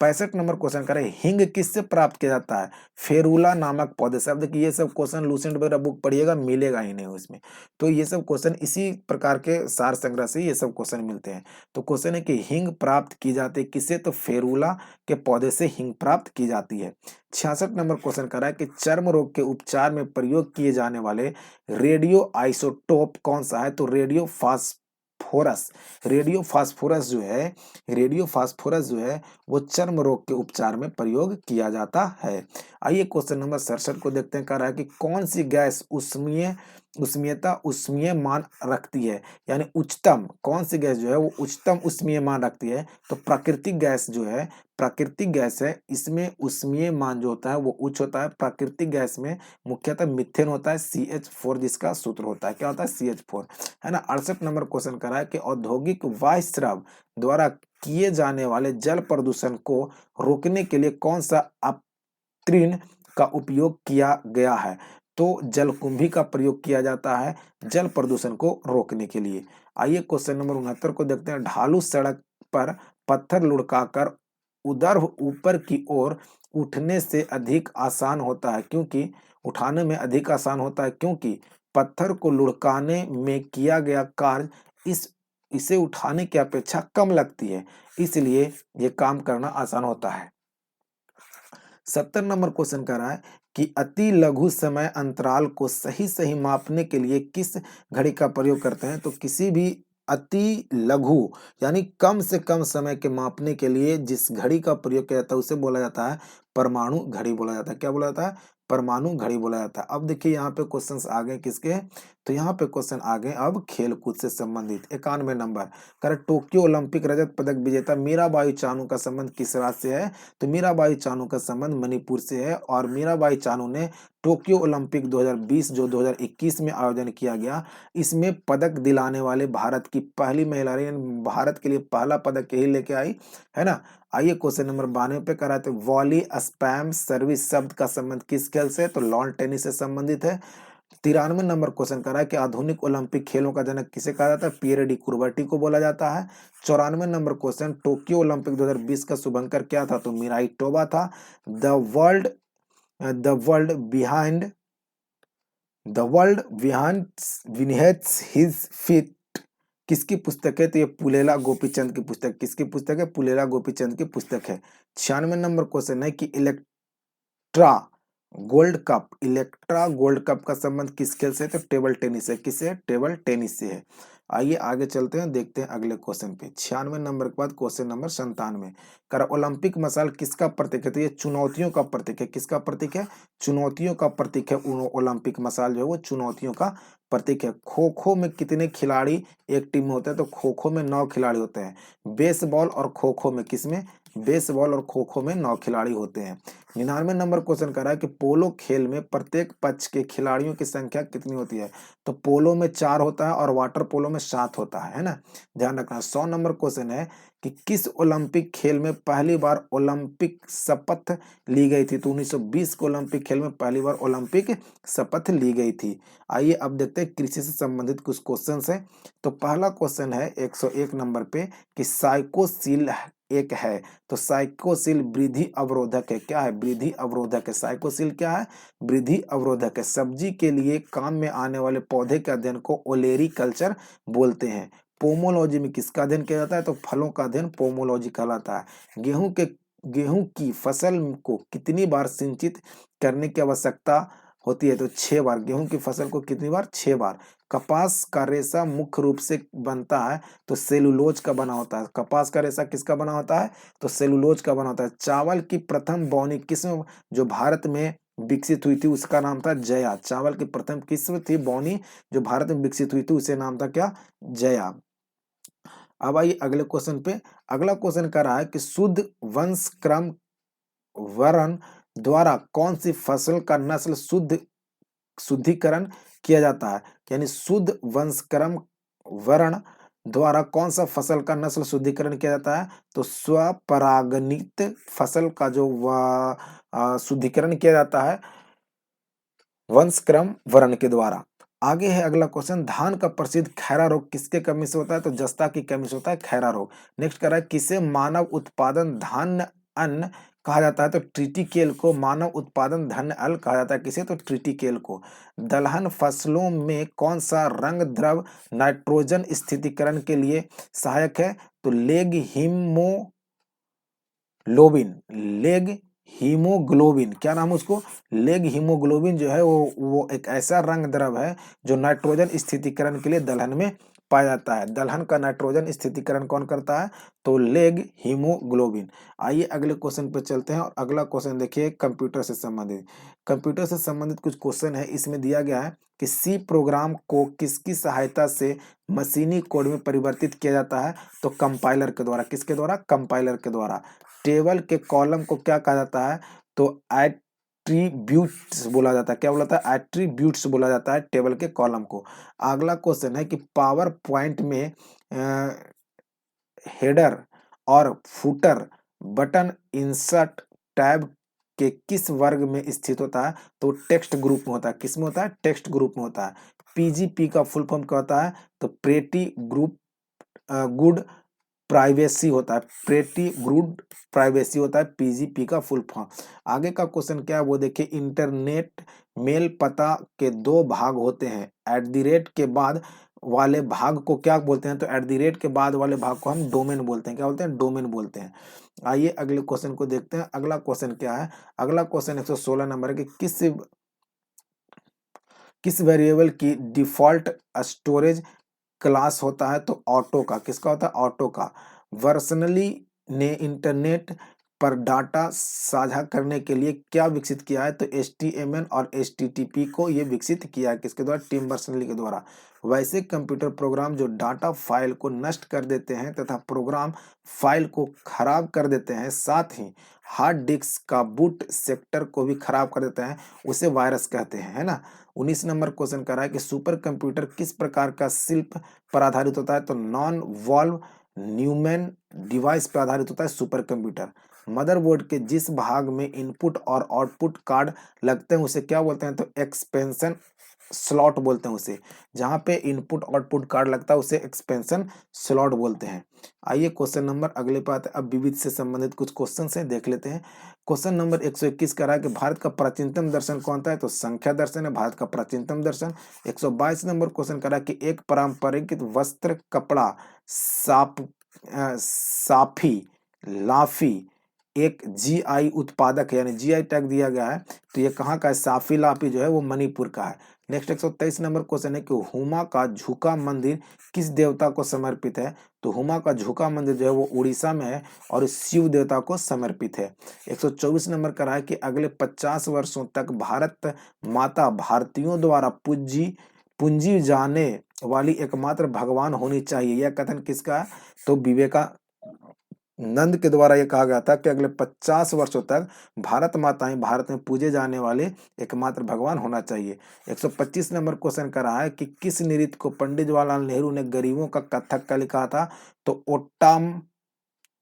65 नंबर क्वेश्चन करें हिंग किससे प्राप्त किया जाता है? फेरुला नामक पौधे से। अब देखिए ये सब क्वेश्चन लूसेंट वगैरह बुक पढ़िएगा, मिलेगा ही नहीं उसमें। तो ये सब क्वेश्चन इसी प्रकार के सार संग्रह से ये सब क्वेश्चन मिलते हैं। तो क्वेश्चन है कि हिंग प्राप्त की जाती है किससे? तो फेरुला के पौधे से हिंग प्राप्त की जाती है। 66 नंबर क्वेश्चन कर रहा है कि चर्म रोग के उपचार में प्रयोग किए जाने वाले रेडियो आइसोटोप कौन सा है? तो रेडियो फास्फोरस जो है वो चर्म रोग के उपचार में प्रयोग किया जाता है। आइए क्वेश्चन नंबर 67 को देखते हैं। कह रहा है कि कौन सी गैस उष्मीय मान रखती है, यानी उच्चतम कौन सी गैस जो है वो उच्चतम उष्मीय मान रखती है? तो प्राकृतिक गैस जो है प्राकृतिक गैस है, इसमें उष्मीय मान जो होता है वो उच्च होता है। प्राकृतिक गैस में मुख्यतः मीथेन होता है, CH4 जिसका सूत्र होता है। क्या होता है? CH4, है ना। 68 नंबर क्वेश्चन कर रहा है कि औद्योगिक वायु स्राव द्वारा किए जाने वाले जल प्रदूषण को रोकने के लिए कौन सा अपतृण का उपयोग किया गया है? तो जलकुंभी का प्रयोग किया जाता है जल प्रदूषण को रोकने के लिए। आइए क्वेश्चन नंबर 69 को देखते हैं। ढालू सड़क पर पत्थर लुढ़काकर उधर ऊपर की ओर उठने से अधिक आसान होता है क्योंकि उठाने में अधिक आसान होता है क्योंकि पत्थर को लुढ़काने में किया गया कार्य इसे उठाने की अपेक्षा कम लगती है, इसलिए ये काम करना आसान होता है। 70 नंबर क्वेश्चन कर रहा है कि अति लघु समय अंतराल को सही सही मापने के लिए किस घड़ी का प्रयोग करते हैं? तो किसी भी अति लघु यानी कम से कम समय के मापने के लिए जिस घड़ी का प्रयोग किया जाता है उसे बोला जाता है परमाणु घड़ी बोला जाता है। क्या बोला जाता है? परमाणु घड़ी बोला जाता है। अब देखिए यहाँ पे क्वेश्चंस आ गए किसके, तो यहाँ पे क्वेश्चन आ गए अब खेल कूद से संबंधित। 91 नंबर, कर टोक्यो ओलंपिक रजत पदक विजेता मीराबाई चानू का संबंध किस राज्य से है, तो मीराबाई चानू का संबंध मणिपुर से है। और मीराबाई चानू ने टोक्यो ओलंपिक 2020 जो 2021 में आयोजन किया गया, इसमें पदक दिलाने वाले भारत की पहली महिला रही, भारत के लिए पहला पदक यही लेके आई, है ना। आइए क्वेश्चन नंबर 92 पे कराते, वॉली स्पैम सर्विस शब्द का संबंध किस खेल से, तो लॉन टेनिस से संबंधित है। 93 नंबर क्वेश्चन करा है कि आधुनिक ओलंपिक खेलों का जनक किसे कहा जाता है, पियरे डी कुरबर्टी को बोला जाता है। 94 नंबर क्वेश्चन, टोक्यो ओलंपिक 2020 का शुभंकर क्या था, तो मिराई टोबा था। The world the world behind the world behind विनहेट्स हिज फीट किसकी पुस्तक है, तो ये पुलेला गोपीचंद की पुस्तक, किसकी पुस्तक है, पुलेला गोपीचंद की पुस्तक है। 96 नंबर क्वेश्चन है कि इलेक्ट्रा इलेक्ट्रा गोल्ड कप का संबंध किस खेल से है, तो टेबल टेनिस है, किससे, टेबल टेनिस से है। आइए आगे चलते हैं, देखते हैं अगले क्वेश्चन पे। 96 नंबर के बाद क्वेश्चन नंबर 97 कर ओलंपिक मशाल किसका प्रतीक है, तो ये चुनौतियों का प्रतीक है, किसका प्रतीक है, चुनौतियों का प्रतीक है। ओलंपिक मशाल जो है वो चुनौतियों का प्रतीक है। खो खो में कितने खिलाड़ी एक टीम में होते हैं, तो खो खो में 9 खिलाड़ी होते हैं। बेसबॉल और खो खो में, किसमें, बेसबॉल और खो खो में 9 खिलाड़ी होते हैं। 99 नंबर क्वेश्चन कर रहा है कि पोलो खेल में प्रत्येक पक्ष के खिलाड़ियों की संख्या कितनी होती है, तो पोलो में 4 होता है और वाटर पोलो में 7 होता है ना, ध्यान रखना। 100 नंबर क्वेश्चन है कि किस ओलंपिक खेल में पहली बार ओलंपिक शपथ ली गई थी, तो 1920 के ओलंपिक खेल में पहली बार ओलंपिक शपथ ली गई थी। आइए अब देखते हैं कृषि से संबंधित कुछ क्वेश्चन है। तो पहला क्वेश्चन है 101 नंबर पे कि साइकोसिल एक है, तो साइकोसिल वृद्धि अवरोधक है, क्या है, वृद्धि अवरोधक है। साइकोसिल क्या है, वृद्धि अवरोधक है। सब्जी के लिए काम में आने वाले पौधे के अध्ययन को ओलेरी कल्चर बोलते हैं। पोमोलॉजी में किसका अध्ययन किया जाता है, तो फलों का अध्ययन पोमोलॉजी कहलाता है। गेहूं की फसल को कितनी बार सिंचित करने की आवश्यकता होती है, तो 6 बार। गेहूं की फसल को कितनी बार, 6 बार। कपास का रेशा मुख्य रूप से बनता है, तो सेलुलोज का बना होता है। कपास का रेशा किसका बना होता है, तो सेलुलोज का बना होता है। चावल की प्रथम बोनी किस्म जो भारत में विकसित हुई थी उसका नाम था जया। चावल की प्रथम किस्म थी बोनी जो भारत में विकसित हुई थी, उसे नाम था क्या, जया। अब आइए अगले क्वेश्चन पे। अगला क्वेश्चन कह रहा है कि शुद्ध वंश क्रम वर्ण द्वारा कौन सी फसल का नस्ल शुद्धिकरण किया जाता है, यानी शुद्ध वंशक्रम वर्ण द्वारा कौन सा फसल का नस्ल शुद्धिकरण किया जाता है, तो स्वपरागनित फसल का जो शुद्धिकरण किया जाता है वंशक्रम वर्ण के द्वारा। आगे है अगला क्वेश्चन, धान का प्रसिद्ध खैरा रोग किसके कमी से होता है, तो जस्ता की कमी से होता है खैरा रोग। नेक्स्ट कर रहा है किसे मानव उत्पादन धान्य अन्न कहा जाता है, तो ट्रिटिकेल को मानव उत्पादन धन्य अन्न कहा जाता है, किसे, तो ट्रिटिकेल को। दलहन फसलों में कौन सा रंग द्रव नाइट्रोजन स्थितिकरण के लिए सहायक है, तो लेग हीमोग्लोबिन, क्या नाम है उसको, लेग हीमोग्लोबिन जो है वो एक ऐसा रंग द्रव है जो नाइट्रोजन स्थितिकरण के लिए दलहन में पाया जाता है। दलहन का नाइट्रोजन स्थितिकरण कौन करता है, तो लेग हीमोग्लोबिन। आइए अगले क्वेश्चन पे चलते हैं और अगला क्वेश्चन देखिए कंप्यूटर से संबंधित। कंप्यूटर से संबंधित कुछ क्वेश्चन है, इसमें दिया गया है कि सी प्रोग्राम को किसकी सहायता से मशीनी कोड में परिवर्तित किया जाता है, तो कंपाइलर के द्वारा। किसके द्वारा, कंपाइलर के द्वारा। टेबल के कॉलम को क्या कहा जाता है, तो एट्रीब्यूट्स बोला जाता है, क्या बोला जाता है, एट्रीब्यूट्स बोला जाता है टेबल के कॉलम को। अगला क्वेश्चन है कि पावर पॉइंट में हेडर और फुटर बटन इंसर्ट टैब के किस वर्ग में स्थित होता है, तो टेक्स्ट ग्रुप में होता है। किस में होता है, टेक्स्ट ग्रुप में होता है। पीजीपी का फुल फॉर्म क्या होता है, तो प्रेटी ग्रुप गुड प्राइवेसी होता है, प्रेटी गुड प्राइवेसी होता है पीजीपी का फुल फॉर्म। आगे का क्वेश्चन क्या है वो देखिए, इंटरनेट मेल पता के 2 भाग होते हैं, एट द रेट के बाद वाले भाग को क्या बोलते हैं, तो एट द रेट के बाद वाले भाग को हम डोमेन बोलते हैं, क्या बोलते हैं, डोमेन बोलते हैं। आइए अगले क्वेश्चन को देखते हैं। अगला क्वेश्चन क्या है, अगला क्वेश्चन 116 नंबर है कि किस वेरिएबल की डिफॉल्ट स्टोरेज क्लास होता है, तो ऑटो का। किसका होता है, ऑटो का। वर्सनली ने इंटरनेट पर डाटा साझा करने के लिए क्या विकसित किया है? तो HTML और HTTP को ये विकसित किया है किसके द्वारा? टिम बर्नर्स-ली के द्वारा। वैसे कंप्यूटर प्रोग्राम जो डाटा फाइल को नष्ट कर देते हैं तथा प्रोग्राम फाइल को खराब कर देते हैं, साथ ही हार्ड डिस्क का बूट सेक्टर को भी खराब कर देते हैं, उसे वायरस कहते हैं, है ना? 19 नंबर क्वेश्चन कर रहा है कि सुपर कंप्यूटर किस प्रकार का शिल्प पर आधारित होता है? तो नॉन वॉल्व न्यूमैन डिवाइस पर आधारित होता है सुपर कंप्यूटर। मदरबोर्ड के जिस भाग में इनपुट और आउटपुट कार्ड लगते हैं उसे क्या बोलते हैं? तो एक्सपेंशन स्लॉट बोलते हैं उसे। जहाँ पे इनपुट आउटपुट कार्ड लगता है उसे एक्सपेंशन स्लॉट बोलते हैं। आइए क्वेश्चन नंबर अगले पे आते हैं। अब विविध से संबंधित कुछ क्वेश्चन हैं, देख लेते हैं। क्वेश्चन नंबर 121 कह रहा है कि भारत का प्राचीनतम दर्शन कौन सा है? तो संख्या दर्शन है भारत का प्राचीनतम दर्शन। 122 नंबर क्वेश्चन कह रहा है कि एक पारंपरिक वस्त्र कपड़ा साफी लाफी एक जीआई उत्पादक है, यानी जीआई टैग दिया गया है। तो ये कहाँ का है? साफी लाफी जो है वो मणिपुर का है। नेक्स्ट 123 नंबर क्वेश्चन है कि हुमा का झुका मंदिर किस देवता को समर्पित है? तो हुमा का झुका मंदिर जो है वो उड़ीसा में है और शिव देवता को समर्पित है। 124 नंबर का है कि अगले 50 वर्षों तक भारत माता भारतीयों द्वारा पूंजी जाने वाली एकमात्र भगवान होनी चाहिए, यह कथन किसका है? तो विवेकानंद के द्वारा यह कहा गया था कि अगले 50 वर्षों तक भारत माताएं भारत में पूजे जाने वाले एकमात्र भगवान होना चाहिए। 125 नंबर क्वेश्चन कर रहा है कि किस नृत्य को पंडित जवाहरलाल नेहरू ने गरीबों का कथक का लिखा था? तो ओट्टाम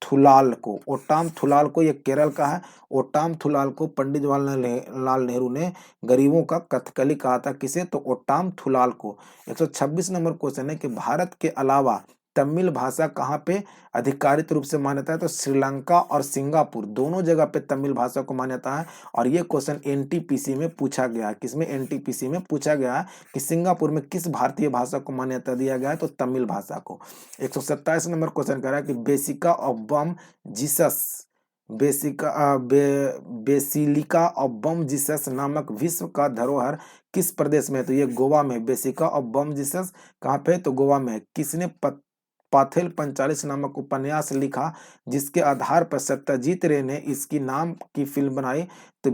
थुलाल को, ये केरल का है। ओट्टाम थुलाल को पंडित जवाहरलाल नेहरू ने गरीबों का कथकली कहा था, किसे? तो ओट्टाम थुलाल को। 126 नंबर क्वेश्चन है कि भारत के अलावा तमिल भाषा कहाँ पे आधिकारिक रूप से मान्यता है? तो श्रीलंका और सिंगापुर दोनों जगह पे तमिल भाषा को मान्यता है। और ये क्वेश्चन एनटीपीसी में पूछा गया है। किसमें? एनटीपीसी में पूछा गया है कि सिंगापुर में किस भारतीय भाषा को मान्यता दिया गया है? तो तमिल भाषा को। 127 नंबर क्वेश्चन कह रहा है कि basilica of Bom Jesus basilica of Bom Jesus नामक विश्व का धरोहर किस प्रदेश में है? तो ये गोवा में। बेसिका ऑफ बम जीसस कहाँ पे? तो गोवा में। किसने पाथेल 45 नामक उपन्यास लिखा जिसके आधार पर सत्यजीत रे ने इसकी नाम की फिल्म बनाई? तो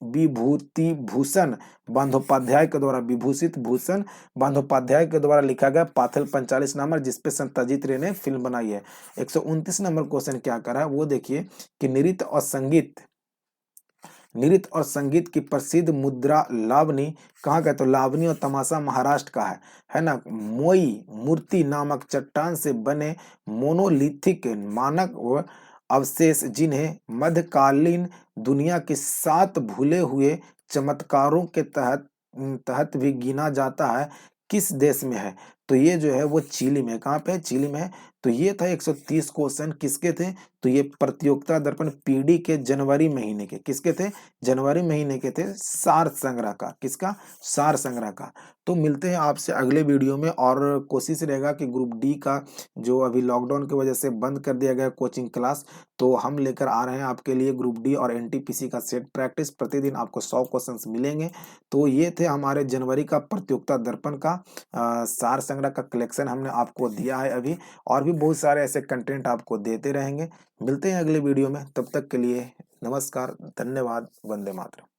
विभूति भूषण बंदोपाध्याय के द्वारा, विभूषित भूषण बंदोपाध्याय के द्वारा लिखा गया पाथेल 45 नामक, जिसपे सत्यजीत रे ने फिल्म बनाई है। 129 नंबर क्वेश्चन क्या कर रहा है वो देखिए कि नृत्य और संगीत की प्रसिद्ध मुद्रा लावनी कहाँ का है? तो लावनी और तमाशा महाराष्ट्र का है ना? मोई मूर्ति नामक चट्टान से बने मोनोलिथिक मानक अवशेष जिन्हें मध्यकालीन दुनिया के 7 भूले हुए चमत्कारों के तहत भी गिना जाता है, किस देश में है? तो ये जो है वो चिली में। कहाँ पे है? चिली में है। तो ये था 130 क्वेश्चन, किसके थे? तो ये प्रतियोगिता दर्पण पीडी के जनवरी महीने के, किसके थे? जनवरी महीने के थे, सार संग्रह का। किसका? सार संग्रह का। तो मिलते हैं आपसे अगले वीडियो में, और कोशिश रहेगा कि ग्रुप डी का जो अभी लॉकडाउन की वजह से बंद कर दिया गया कोचिंग क्लास, तो हम लेकर आ रहे हैं आपके लिए ग्रुप डी और एनटीपीसी का सेट प्रैक्टिस। प्रतिदिन आपको 100 क्वेश्चन मिलेंगे। तो ये थे हमारे जनवरी का प्रतियोगिता दर्पण का सार संग्रह का कलेक्शन हमने आपको दिया है अभी, और भी बहुत सारे ऐसे कंटेंट आपको देते रहेंगे। मिलते हैं अगले वीडियो में, तब तक के लिए नमस्कार, धन्यवाद, वंदे मातरम।